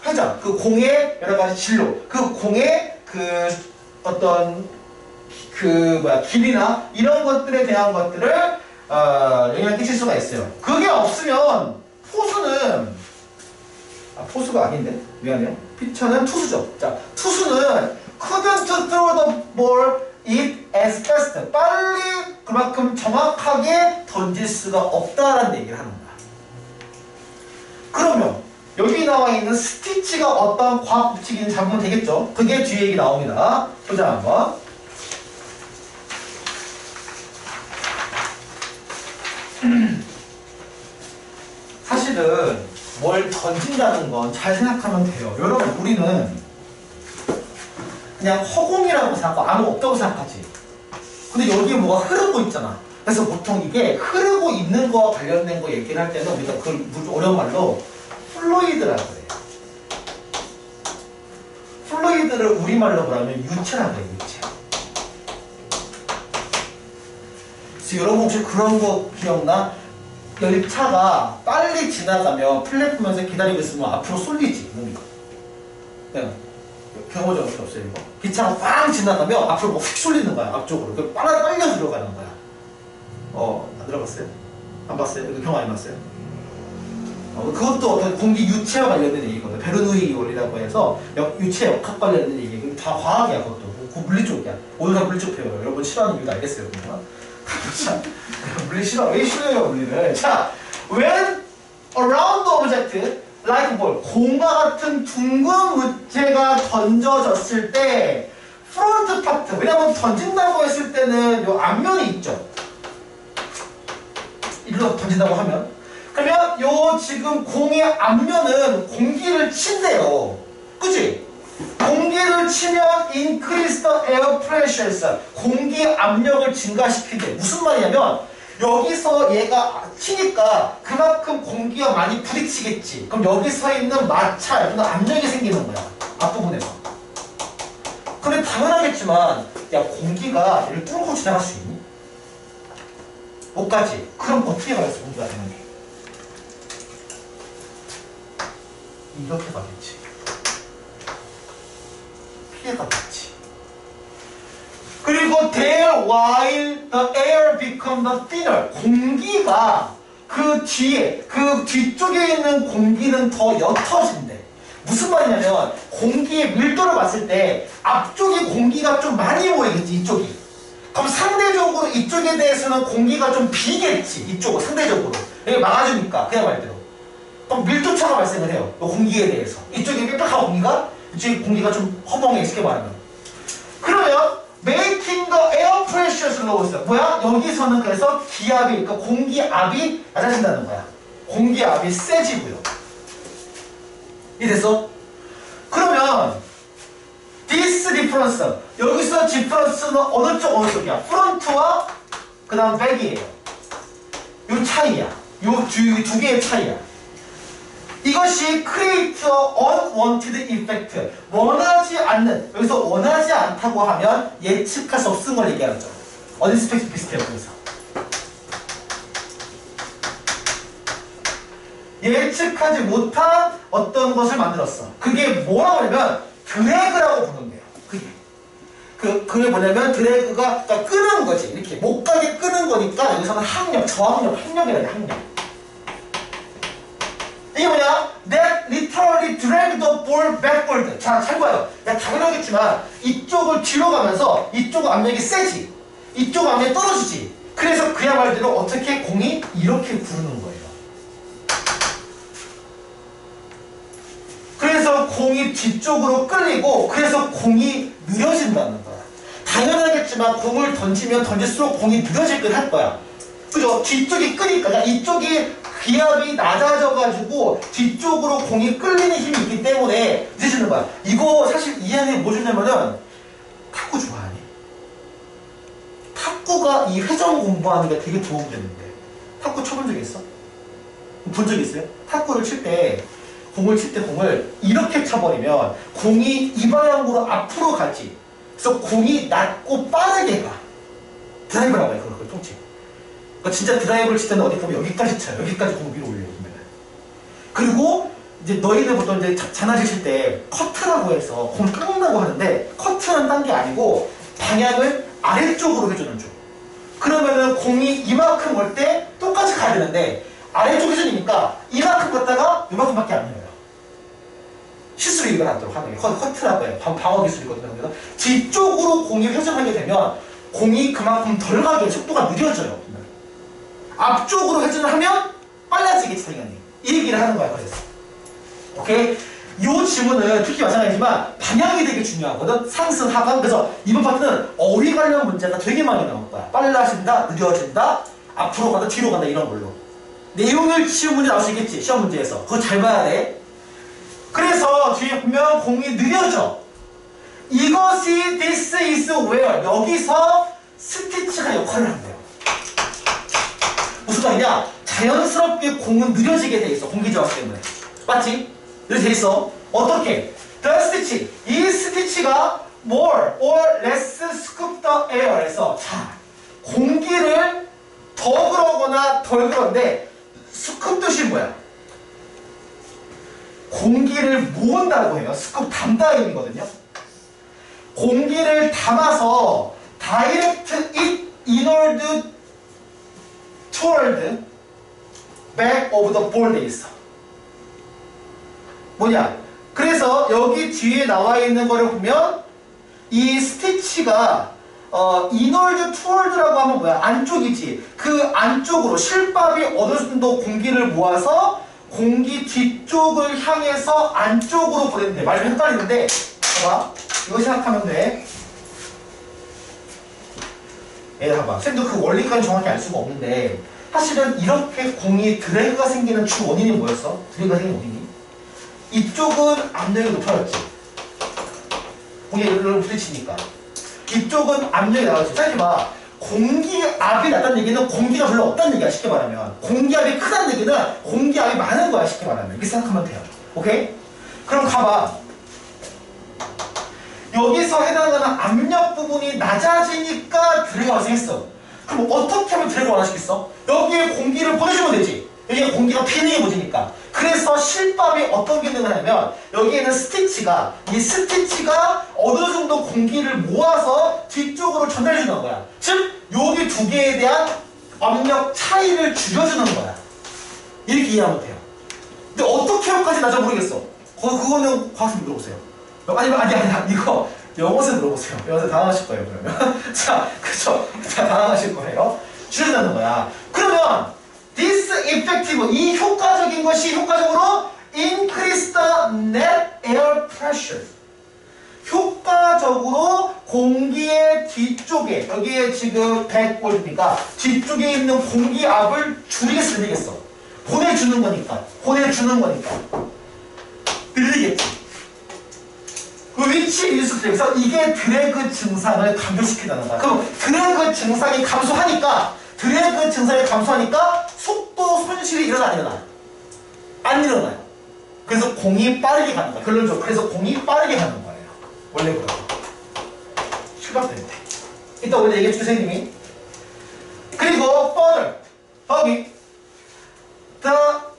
회전, 그 공의 여러 가지 진로, 그 공의 그 어떤 길이나 이런 것들에 대한 것들을 영향을 끼칠 수가 있어요. 그게 없으면 포수는 포수가 아닌데 미안해요. 피처는 투수죠. 자, 투수는 couldn't throw the ball it as fast. 빨리 그만큼 정확하게 던질 수가 없다라는 얘기를 하는 거야. 그러면 여기 나와 있는 스티치가 어떤 과학 법칙인지 잡으면 되겠죠? 그게 뒤에 얘기 나옵니다. 보자 한번. 사실은 뭘 던진다는 건 잘 생각하면 돼요. 여러분, 우리는 그냥 허공이라고 생각하고 아무 없다고 생각하지. 근데 여기에 뭐가 흐르고 있잖아. 그래서 보통 이게 흐르고 있는 거와 관련된 거 얘기를 할 때는 우리가 그걸 어려운 말로 플루이드라고 해요. 플루이드를 우리말로 말하면 유체라고 해요. 유체. 그래서 여러분 혹시 그런 거 기억나? 열차가 빨리 지나가면 플랫폼에서 기다리고 있으면 앞으로 쏠리지, 몸이. 네. 경험적 없어요, 이거. 기차가 빵 지나가면 앞으로 휙 쏠리는 거야, 앞쪽으로. 그 빨려 들어가는 거야. 안 들어갔어요? 안 봤어요? 이거 경험 안 해봤어요? 그것도 어떤 공기 유체와 관련된 얘기거든요. 베르누이 원리라고 해서 유체 역학 관련된 얘기. 다 과학이야, 그것도. 그 물리 쪽이야. 오늘 다 물리 쪽 배워요. 여러분 싫어하는 이유도 알겠어요, 그냥. 자, 물리 싫어. 왜 싫어요, 물리를? 자, when around object like ball, 공과 같은 둥근物체가 던져졌을 때 front part, 왜냐면 던진다고 했을 때는 요 앞면이 있죠. 일로 던진다고 하면, 그러면 요 지금 공의 앞면은 공기를 친대요. 그치? 공기를 치면 increase the air pressures, 공기 압력을 증가시킨대. 무슨 말이냐면 여기서 얘가 치니까 그만큼 공기가 많이 부딪히겠지. 그럼 여기 서 있는 마찰, 압력이 생기는 거야, 앞부분에서. 근데 당연하겠지만 야, 공기가 얘를 뚫고 지나갈 수 있니? 못 가지. 그럼 어떻게 가겠어, 공기가 당연히? 이렇게 가겠지. 피해가겠지. 그리고 there while the air become the thinner, 공기가 그 뒤에, 그 뒤쪽에 있는 공기는 더 옅어진대. 무슨 말이냐면 공기의 밀도를 봤을 때 앞쪽이 공기가 좀 많이 모이겠지, 이쪽이. 그럼 상대적으로 이쪽에 대해서는 공기가 좀 비겠지, 이쪽은 상대적으로. 여기 막아주니까, 그냥 말대로. 그럼 밀도차가 발생을 해요, 공기에 대해서. 이쪽이 빽빽한 공기가, 이쪽에 공기가 좀 허멍해, 쉽게 말하면. 그러면 making the air pressures lower. 뭐야? 여기서는 그래서 기압이, 그러니까 공기압이 낮아진다는 거야. 공기압이 세지고요. 이래서 그러면 this difference, 여기서 difference는 어느 쪽이야? 프론트와 그 다음 백이에요. 요 차이야. 요 두 개의 차이야. 이것이 create unwanted effect, 원하지 않는, 여기서 원하지 않다고 하면 예측할 수 없는 걸 얘기하죠. unexpected 비슷해요. 그래서 예측하지 못한 어떤 것을 만들었어. 그게 뭐라고 하냐면 드래그라고 부른대요. 그게 뭐냐면 드래그가, 그러니까 끄는 거지. 이렇게 못 가게 끄는 거니까 여기서는 항력, 저항력, 항력이라 해, 항력. 이게 뭐냐? That literally dragged the ball backward. 자, 잘 봐요. 야, 당연하겠지만 이쪽을 뒤로 가면서 이쪽 압력이 세지, 이쪽 압력이 떨어지지. 그래서 그야말로 어떻게 공이 이렇게 구르는 거예요. 그래서 공이 뒤쪽으로 끌리고, 그래서 공이 느려진다는 거야. 당연하겠지만 공을 던지면 던질수록 공이 느려지긴 할 거야. 그죠? 뒤쪽이 끄니까, 이쪽이 기압이 낮아져가지고 뒤쪽으로 공이 끌리는 힘이 있기 때문에 늦어지는 거야. 이거 사실 이해하는 게 뭐 주냐면은 탁구 좋아하니? 탁구가 이 회전 공부하는 게 되게 도움되는데 탁구 쳐본 적 있어? 본 적 있어요? 탁구를 칠 때 공을 이렇게 쳐버리면 공이 이 방향으로 앞으로 가지. 그래서 공이 낮고 빠르게 가. 드라이브라고 해요. 그걸 통칭. 그러니까 진짜 드라이브를 칠 때는 어디 보면 여기까지 쳐요. 여기까지 공을 위로 올려요. 보면. 그리고 이제 너희들 보통 이제 자나지 칠 때 커트라고 해서 공을 끊는다고 하는데 커트는 딴 게 아니고 방향을 아래쪽으로 해주는 중. 그러면은 공이 이만큼 올 때 똑같이 가야 되는데 아래쪽 회전이니까 이만큼 갔다가 이만큼밖에 안 해요. 실수로 일어나도록 하는 게 커트라고 해요. 방어 기술이거든요. 그래서 뒤쪽으로 공이 회전하게 되면 공이 그만큼 덜 가게 속도가 느려져요. 앞쪽으로 회전을 하면 빨라지겠지 당연히. 이 얘기를 하는 거야. 그래서 오케이? 이 지문은 특히 마찬가지지만 방향이 되게 중요하거든. 상승 하강. 그래서 이번 파트는 어휘 관련 문제가 되게 많이 나올 거야. 빨라진다, 느려진다, 앞으로 간다, 뒤로 간다 이런 걸로. 내용을 치운 문제 나올 수 있겠지. 시험 문제에서. 그거 잘 봐야 돼. 그래서 뒤에 보면 공이 느려져. 이것이 this is where. 여기서 스티치가 역할을 한대요. 무슨 말이냐? 자연스럽게 공은 느려지게 돼 있어. 공기 저항 때문에. 맞지? 이렇게 돼 있어. 어떻게? The stitch. 이 스티치가 more or less scoop the air에서 자, 공기를 더 그러거나 덜 그런데 스쿱 뜻이 뭐야? 공기를 모은다고 해요. 스쿱 담다 의미거든요. 공기를 담아서 direct it inward toward back of the ball 돼 있어. 뭐냐? 그래서 여기 뒤에 나와 있는 거를 보면 이 스티치가 inward toward라고 하면 뭐야? 안쪽이지. 그 안쪽으로 실밥이 어느 정도 공기를 모아서 공기 뒤쪽을 향해서 안쪽으로 보내는데 말 좀 헷갈리는데 봐봐. 이거 생각하면 돼. 봐봐. 쌤도 그 원리까지 정확히 알 수가 없는데 사실은 이렇게 공이 드래그가 생기는 주 원인이 뭐였어? 드래그가 생기는 원인이? 이쪽은 압력이 높아졌지. 공이 이렇게 부딪히니까. 이쪽은 압력이 나가지. 짜지 마. 공기압이 낮다는 얘기는 공기가 별로 없다는 얘기야. 쉽게 말하면. 공기압이 크다는 얘기는 공기압이 많은 거야. 쉽게 말하면. 이렇게 생각하면 돼요. 오케이? 그럼 가봐. 여기서 해당하는 압력 부분이 낮아지니까 드래그가 발생했어. 그럼 어떻게 하면 드래그를 완화시켰어? 여기에 공기를 보내주면 되지. 여기에 공기가 피닝해보지니까. 그래서 실밥이 어떤 기능을 하냐면 여기에는 스티치가 이 스티치가 어느 정도 공기를 모아서 뒤쪽으로 전달해주는 거야. 즉 여기 두 개에 대한 압력 차이를 줄여주는 거야. 이렇게 이해하면 돼요. 근데 어떻게 여기까지 낮아 모르겠어. 그거는 과학생 물어보세요. 아니 이거 영어에서 물어보세요. 영어에서 당황하실 거예요. 그러면 자 그쵸? 자 당황하실 거예요. 줄여준다는 거야. 그러면 this effective 이 효과적인 것이 효과적으로 increase the net air pressure 효과적으로 공기의 뒤쪽에 여기에 지금 100볼트니까 뒤쪽에 있는 공기압을 줄이겠어 늘리겠어. 보내주는 거니까 늘리겠지. 그 위치 일수에서 이게 드래그 증상을 감소시킨다는 거야. 그럼 드래그 증상이 감소하니까 속도 손실이 일어나 안 일어나? 안 일어나요. 그래서 공이 빠르게 가는 거야. 결론적으로 그래서 공이 빠르게 가는 거예요. 원래 그렇고 출발될 때. 이따 원래 얘기해 준 선생님이. 그리고 further 거기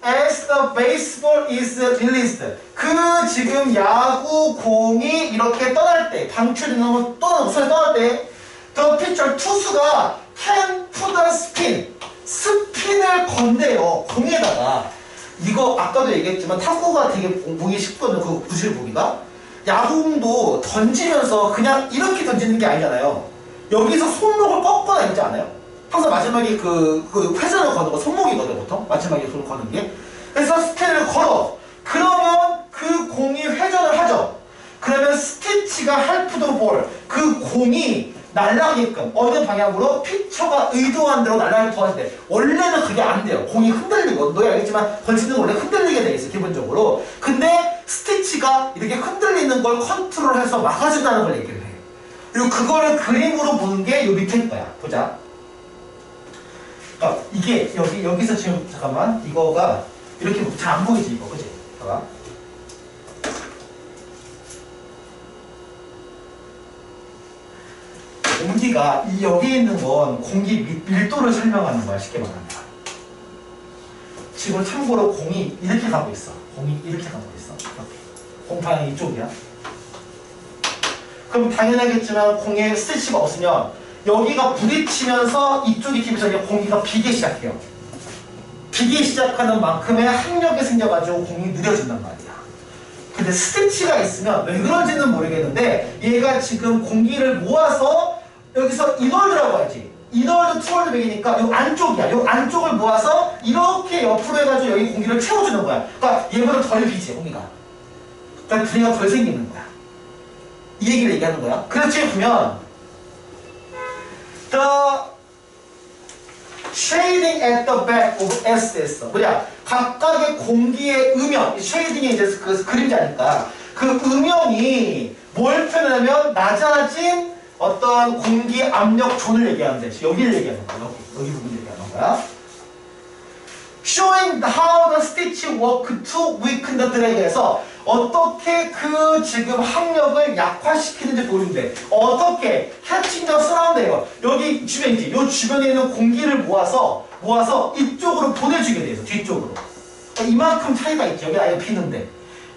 as the baseball is released 그 지금 야구 공이 이렇게 떠날 때 방출되는 손에 떠날 때 the pitcher 투수가 can put a spin 스핀을 건대요. 공에다가 이거 아까도 얘기했지만 탁구가 되게 보기 쉽거든요. 그 구실 보기가 야구공도 던지면서 그냥 이렇게 던지는 게 아니잖아요. 여기서 손목을 꺾거나 있지 않아요? 항상 마지막에 그 회전을 거는 거 손목이거든요. 보통 마지막에 손을 거는 게. 그래서 스핀을 걸어. 그러면 그 공이 회전을 하죠. 그러면 스티치가 헬프드 볼 그 공이 날아가게끔 어느 방향으로 피처가 의도한 대로 날아가게 도와주는데 원래는 그게 안 돼요. 공이 흔들리고 너희 알겠지만 벌치는 원래 흔들리게 돼 있어 기본적으로. 근데 스티치가 이렇게 흔들리는 걸 컨트롤해서 막아준다는 걸 얘기를 해. 그리고 그거를 그림으로 보는 게 요 밑에 거야. 보자. 그러니까 이게 여기서 지금 잠깐만 이거가 이렇게 잘 안 보이지 이거 그지? 봐봐. 공기가 여기 있는 건 공기 밀도를 설명하는 거야 쉽게 말하면. 지금 참고로 공이 이렇게 가고 있어. 공이 이렇게 가고 있어. 이렇게. 공판이 이쪽이야. 그럼 당연하겠지만 공에 스티치가 없으면 여기가 부딪히면서 이쪽이 힘에서 공기가 비기 시작해요. 비기 시작하는 만큼의 항력이 생겨가지고 공이 느려진단 말이야. 근데 스티치가 있으면 왜 그런지는 모르겠는데 얘가 지금 공기를 모아서 여기서 인월드라고 하지. 인월드 투월드 맥이니까 요 안쪽이야. 요 안쪽을 모아서 이렇게 옆으로 해가지고 여기 공기를 채워주는 거야. 그러니까 얘보다 덜 비지 공기가. 그러니까 분리가 덜 생기는 거야. 이 얘기를 얘기하는 거야. 그래서 지금 보면 The shading at the back of SDS 뭐냐? 각각의 공기의 음영, 쉐이딩이 이제 그 그림자니까 그 음영이 뭘 표현하냐면 낮아진 어떤 공기 압력 존을 얘기하는데 여기를 얘기하는 거야. 여기 부분을 얘기하는 거야. Showing how the stitch work to weaken the drag에서 어떻게 그 지금 항력을 약화시키는지 보여준대. 어떻게? catching the surround예요. 여기 주변이지. 이 주변에 있는 공기를 모아서 이쪽으로 보내주게 돼 있어. 뒤쪽으로. 그러니까 이만큼 차이가 있지. 여기 아예 비는데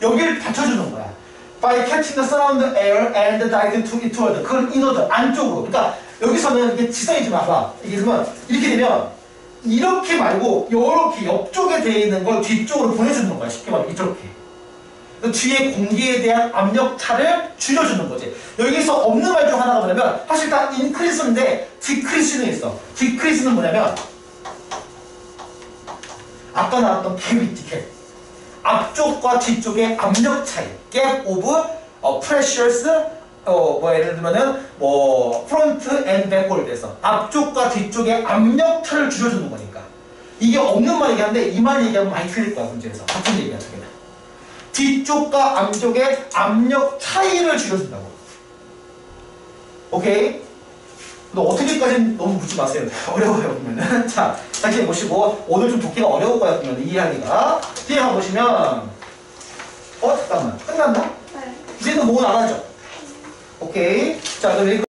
여기를 받쳐주는 거야. By catching the surround air and directing to it toward. 그걸 인어들 안쪽으로. 그러니까 여기서는 이게 지성이지 마봐. 이게 그러면 이렇게 되면 이렇게 말고 이렇게 옆쪽에 돼 있는 걸 뒤쪽으로 보내주는 거야. 쉽게 말하면 이렇게. 뒤에 공기에 대한 압력 차를 줄여주는 거지. 여기서 없는 말 중 하나가 뭐냐면 사실 다 인크리스인데 디크리스는 있어. 디크리스는 뭐냐면 아까 나왔던 갭 있지 갭. 앞쪽과 뒤쪽의 압력 차이. gap of pressures 예를 들면은 front and backward에서 앞쪽과 뒤쪽의 압력 차를 줄여주는 거니까. 이게 없는 말 얘기하는데 이 말 얘기하면 많이 틀릴 거야 문제에서. 같은 얘기야 두 개는. 뒤쪽과 앞쪽의 압력 차이를 줄여준다고. 오케이? 너 어떻게까지는 너무 묻지 마세요. 어려워요, 보면은. 자, 다시 보시고, 오늘 좀 독해가 어려울 거야, 보면 이해하기가. 뒤에 가보시면, 잠깐만. 끝났나? 네. 이제는 뭐는 안 하죠? 오케이. 자, 그럼